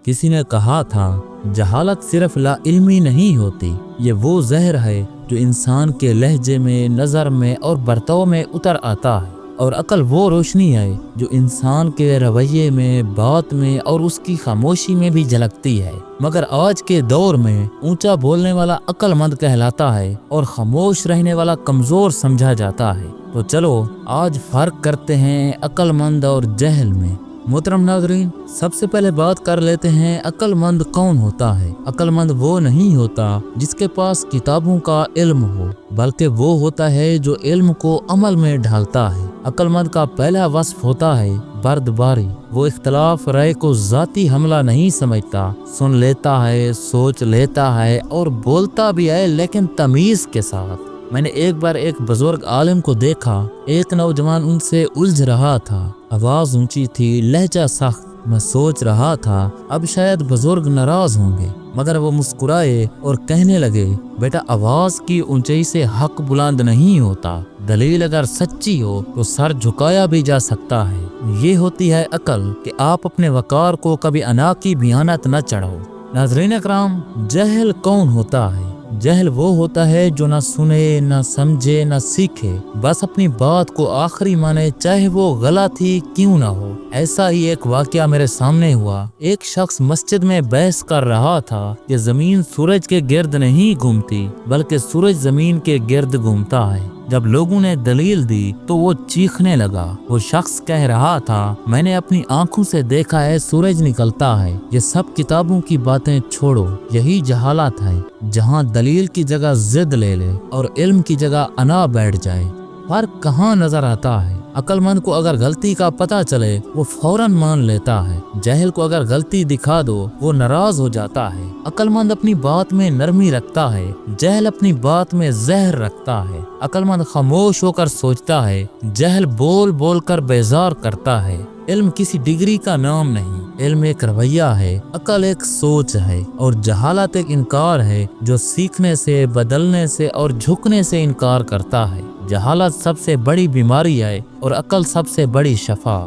किसी ने कहा था, जहालत सिर्फ ला इल्मी नहीं होती, ये वो जहर है जो इंसान के लहजे में, नज़र में और बर्ताव में उतर आता है। और अकल वो रोशनी है जो इंसान के रवैये में, बात में और उसकी खामोशी में भी झलकती है। मगर आज के दौर में ऊंचा बोलने वाला अक्लमंद कहलाता है और खामोश रहने वाला कमज़ोर समझा जाता है। तो चलो आज फ़र्क करते हैं अक्लमंद और जहल में। मोहतरम नाज़रीन, सबसे पहले बात कर लेते हैं अक्लमंद कौन होता है। अक्लमंद वो नहीं होता जिसके पास किताबों का इल्म हो, बल्कि वो होता है जो इल्म को अमल में ढालता है। अक्लमंद का पहला वस्फ होता है बर्दबारी। वो इख्तलाफ राय को जाती हमला नहीं समझता, सुन लेता है, सोच लेता है और बोलता भी है, लेकिन तमीज़ के साथ। मैंने एक बार एक बुजुर्ग आलिम को देखा, एक नौजवान उनसे उलझ रहा था, आवाज ऊंची थी, लहजा सख्त। मैं सोच रहा था अब शायद बुजुर्ग नाराज होंगे, मगर वो मुस्कुराए और कहने लगे, बेटा आवाज की ऊंचाई से हक बुलंद नहीं होता, दलील अगर सच्ची हो तो सर झुकाया भी जा सकता है। ये होती है अकल कि आप अपने वकार को कभी अना की भयानत न चढ़ो। नाज़रीन अकराम, जहल कौन होता है? जहल वो होता है जो ना सुने, ना समझे, ना सीखे, बस अपनी बात को आखिरी माने, चाहे वो गलत ही क्यों ना हो। ऐसा ही एक वाकया मेरे सामने हुआ। एक शख्स मस्जिद में बहस कर रहा था कि जमीन सूरज के गिर्द नहीं घूमती, बल्कि सूरज जमीन के गिर्द घूमता है। जब लोगों ने दलील दी तो वो चीखने लगा। वो शख्स कह रहा था, मैंने अपनी आंखों से देखा है सूरज निकलता है। ये सब किताबों की बातें छोड़ो, यही जहालत है, जहाँ दलील की जगह जिद ले ले और इल्म की जगह अना बैठ जाए। फर्क कहाँ नजर आता है? अक्लमंद को अगर गलती का पता चले वो फौरन मान लेता है। जहल को अगर गलती दिखा दो वो नाराज हो जाता है। अक्लमंद अपनी बात में नरमी रखता है, जहल अपनी बात में जहर रखता है। अक्लमंद खामोश होकर सोचता है, जहल बोल बोल कर बेजार करता है। इल्म किसी डिग्री का नाम नहीं, इल्म एक रवैया है, अकल एक सोच है और जहालत एक इनकार है जो सीखने से, बदलने से और झुकने से इनकार करता है। जहालत सबसे बड़ी बीमारी है और अकल सबसे बड़ी शफा।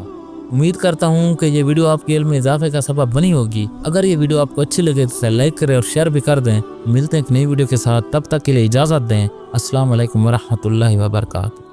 उम्मीद करता हूँ कि ये वीडियो आपके इल्म में इजाफे का सबब बनी होगी। अगर ये वीडियो आपको अच्छी लगे तो लाइक करें और शेयर भी कर दें। मिलते हैं एक नई वीडियो के साथ, तब तक के लिए इजाज़त दें। अस्सलाम वालेकुम वरहमतुल्लाहि वबरकातुहू।